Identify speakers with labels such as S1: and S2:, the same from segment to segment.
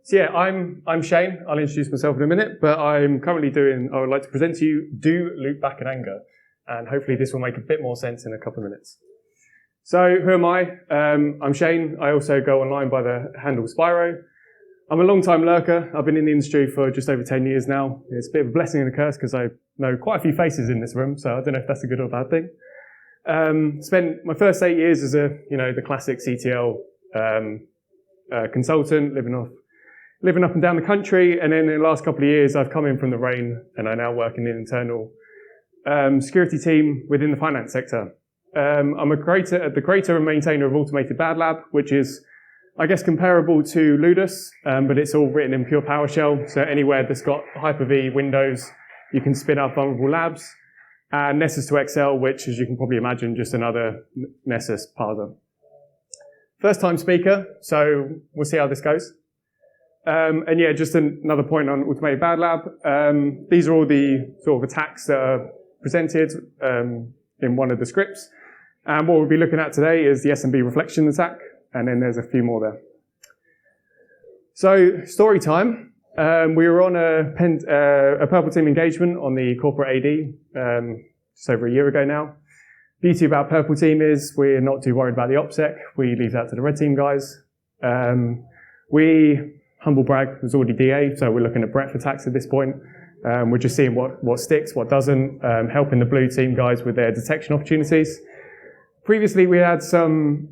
S1: So yeah, I'm Shane. I'll introduce myself in a minute, but I would like to present to you Do Loop Back in Anger, and hopefully this will make a bit more sense in a couple of minutes. So who am I? I'm Shane. I also go online by the handle Spyro. I'm a long-time lurker. I've been in the industry for just over 10 years now. It's a bit of a blessing and a curse because I know quite a few faces in this room, so I don't know if that's a good or bad thing. Spent my first 8 years as the classic CTL consultant, living up and down the country, and then in the last couple of years I've come in from the rain and I now work in the internal security team within the finance sector. I'm the creator and maintainer of Automated Bad Lab, which is, I guess, comparable to Ludus, but it's all written in pure PowerShell, so anywhere that's got Hyper-V Windows, you can spin up vulnerable labs, and Nessus to Excel, which, as you can probably imagine, just another Nessus parser. First time speaker, so we'll see how this goes. And yeah, just another point on Automated Bad Lab. These are all the sort of attacks that are presented in one of the scripts. And what we'll be looking at today is the SMB reflection attack, and then there's a few more there. So, story time. We were on a Purple Team engagement on the corporate AD just over a year ago now. Beauty about Purple Team is we're not too worried about the OPSEC. We leave that to the Red Team guys. Humble brag, was already DA, so we're looking at breadth attacks at this point. We're just seeing what sticks, what doesn't, helping the Blue Team guys with their detection opportunities. Previously, we had some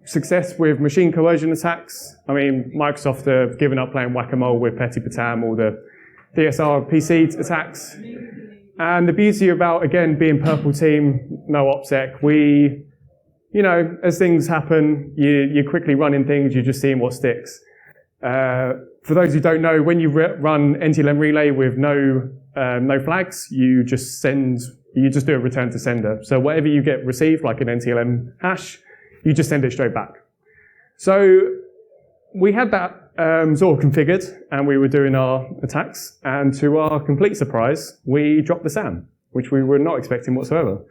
S1: success with machine coercion attacks. I mean, Microsoft have given up playing whack-a-mole with Petty Patam or the DSR PC attacks. And the beauty about, again, being Purple Team, no OPSEC, as things happen, you're quickly running things, you're just seeing what sticks. For those who don't know, when you run NTLM relay with no flags, you just do a return to sender. So whatever you get received, like an NTLM hash, you just send it straight back. So we had that sort of configured, and we were doing our attacks, and to our complete surprise, we dropped the SAM, which we were not expecting whatsoever.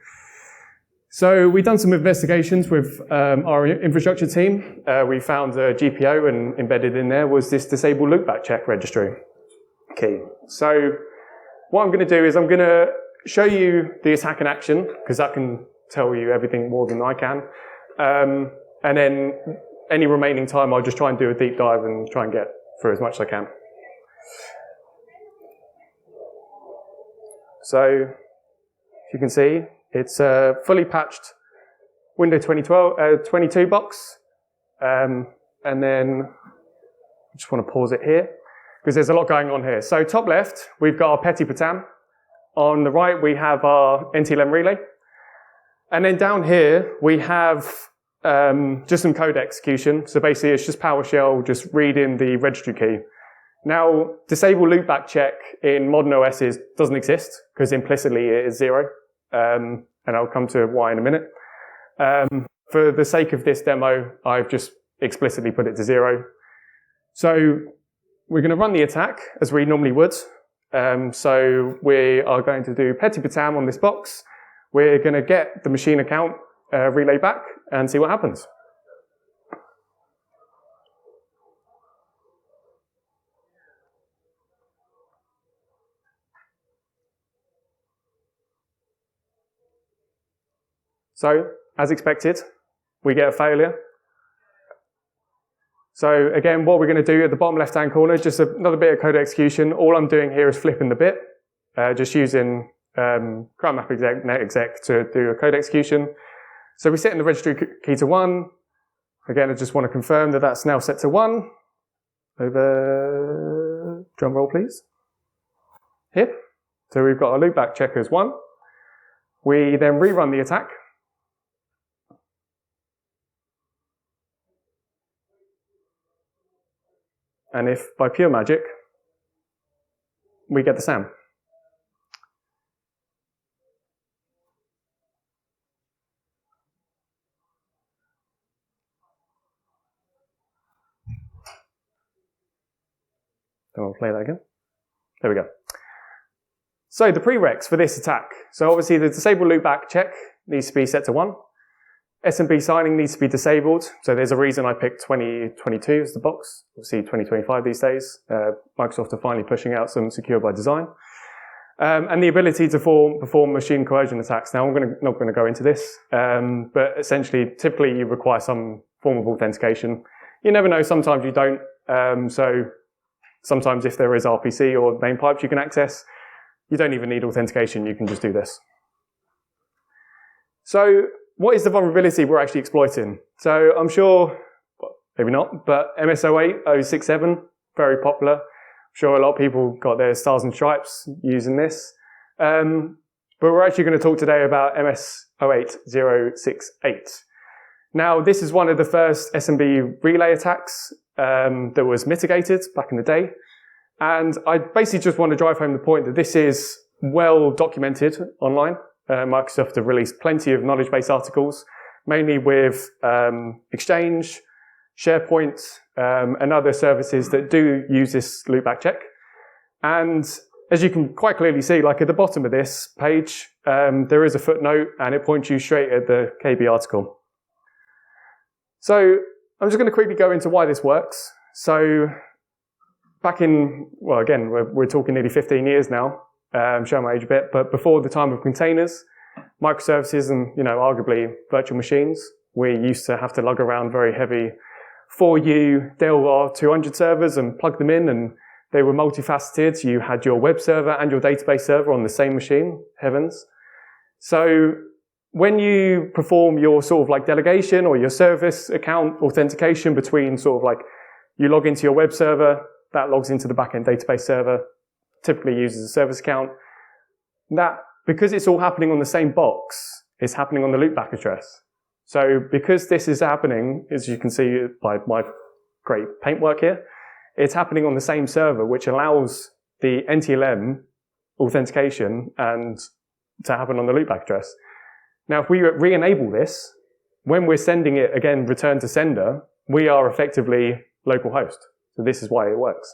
S1: So we've done some investigations with our infrastructure team. We found a GPO, and embedded in there was this disable loopback check registry key. So what I'm going to do is I'm going to show you the attack in action, because that can tell you everything more than I can. And then any remaining time, I'll just try and do a deep dive and try and get through as much as I can. So, if you can see, it's a fully patched Windows 22 box. And then I just want to pause it here, because there's a lot going on here. So top left, we've got our Petty Patam. On the right, we have our NTLM relay. And then down here, we have just some code execution. So basically, it's just PowerShell just reading the registry key. Now, disable loopback check in modern OSs doesn't exist, because implicitly it is 0. And I'll come to why in a minute. For the sake of this demo, I've just explicitly put it to 0. So we're going to run the attack as we normally would. So we are going to do Petty Patam on this box. We're going to get the machine account relay back and see what happens. So, as expected, we get a failure. So again, what we're going to do at the bottom left-hand corner, just another bit of code execution. All I'm doing here is flipping the bit, just using current map exec, net exec to do a code execution. So we're setting the registry key to 1. Again, I just want to confirm that that's now set to 1. Over, drum roll please. Here. So we've got our loopback check as 1. We then rerun the attack. And if, by pure magic, we get the SAM. I'll play that again. There we go. So the prereqs for this attack. So obviously the disable loopback check needs to be set to 1. SMB signing needs to be disabled. So there's a reason I picked 2022 as the box. Obviously 2025 these days. Microsoft are finally pushing out some secure by design. And the ability to perform machine coercion attacks. Now, I'm not going to go into this, but essentially, typically you require some form of authentication. You never know, sometimes you don't. So sometimes if there is RPC or name pipes you can access, you don't even need authentication, you can just do this. So what is the vulnerability we're actually exploiting? So I'm sure, well, maybe not, but MS-08, 067, very popular. Sure, a lot of people got their stars and stripes using this. But we're actually going to talk today about MS-08068. Now, this is one of the first SMB relay attacks that was mitigated back in the day. And I basically just want to drive home the point that this is well documented online. Microsoft have released plenty of knowledge-based articles, mainly with Exchange, SharePoint, and other services that do use this loopback check. And as you can quite clearly see, like at the bottom of this page, there is a footnote and it points you straight at the KB article. So I'm just going to quickly go into why this works. So back in, well, again, we're talking nearly 15 years now, showing my age a bit, but before the time of containers, microservices and, arguably virtual machines, we used to have to lug around very heavy 4U Dell R200 servers and plug them in, and they were multifaceted. You had your web server and your database server on the same machine. Heavens. So when you perform your sort of like delegation or your service account authentication between sort of like you log into your web server, that logs into the backend database server, typically uses a service account. That, because it's all happening on the same box, it's happening on the loopback address. So because this is happening, as you can see by my great paintwork here, it's happening on the same server, which allows the NTLM authentication and to happen on the loopback address. Now, if we re-enable this, when we're sending it again, return to sender, we are effectively localhost. So this is why it works.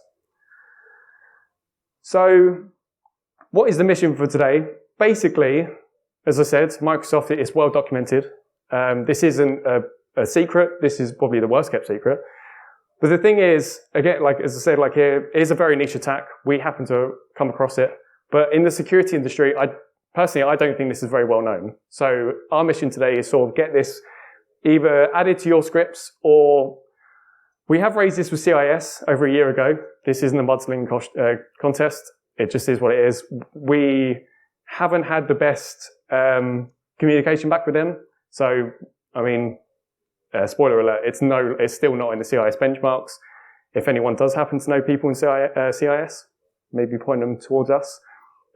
S1: So what is the mission for today? Basically, as I said, Microsoft is well documented. This isn't a secret. This is probably the worst kept secret. But the thing is, again, like as I said, like here, it is a very niche attack. We happen to come across it. But in the security industry, personally, I don't think this is very well known. So our mission today is sort of get this either added to your scripts, or we have raised this with CIS over a year ago. This isn't a mudslinging contest. It just is what it is. We haven't had the best communication back with them. So, I mean, spoiler alert, it's still not in the CIS benchmarks. If anyone does happen to know people in CIS, maybe point them towards us.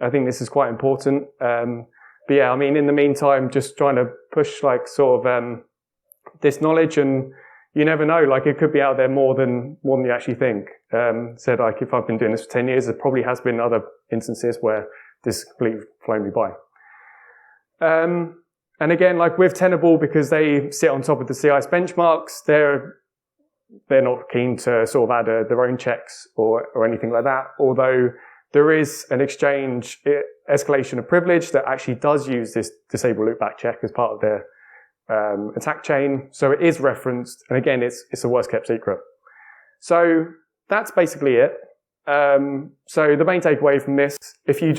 S1: I think this is quite important. But yeah, I mean, in the meantime, just trying to push like sort of this knowledge, and you never know, like it could be out there more than you actually think. Said like if I've been doing this for 10 years, there probably has been other instances where this has completely flown me by. And again, like with Tenable, because they sit on top of the CIS benchmarks, they're not keen to sort of add their own checks or anything like that. Although there is an Exchange escalation of privilege that actually does use this disable loopback check as part of their attack chain. So it is referenced, and again, it's a worst kept secret. So that's basically it. So the main takeaway from this, if you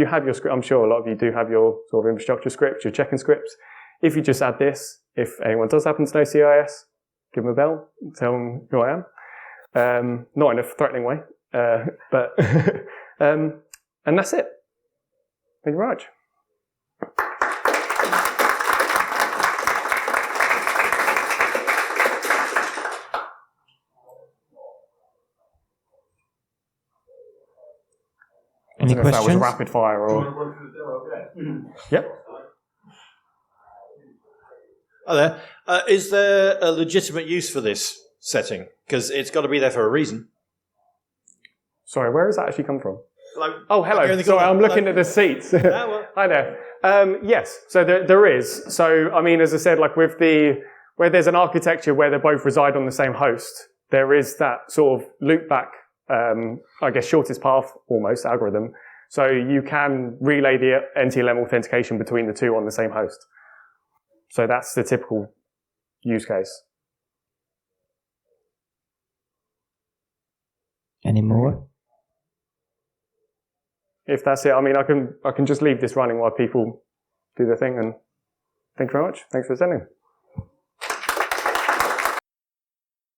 S1: have your script, I'm sure a lot of you do have your sort of infrastructure scripts, your checking scripts. If you just add this, if anyone does happen to know CIS, give them a bell, tell them who I am. Not in a threatening way, but, and that's it. Thank you very much.
S2: Any questions?
S1: That was rapid fire or... Yep.
S3: Hi there. Is there a legitimate use for this setting? Because it's got to be there for a reason.
S1: Sorry, where does that actually come from?
S3: Like,
S1: oh, hello. Sorry, I'm looking at the seats. Hi there. Yes, so there is. So, I mean, as I said, like with where there's an architecture where they both reside on the same host, there is that sort of loopback, I guess, shortest path almost algorithm. So you can relay the NTLM authentication between the two on the same host. So that's the typical use case.
S2: Any more?
S1: If that's it, I mean, I can just leave this running while people do their thing. And thank you very much. Thanks for attending.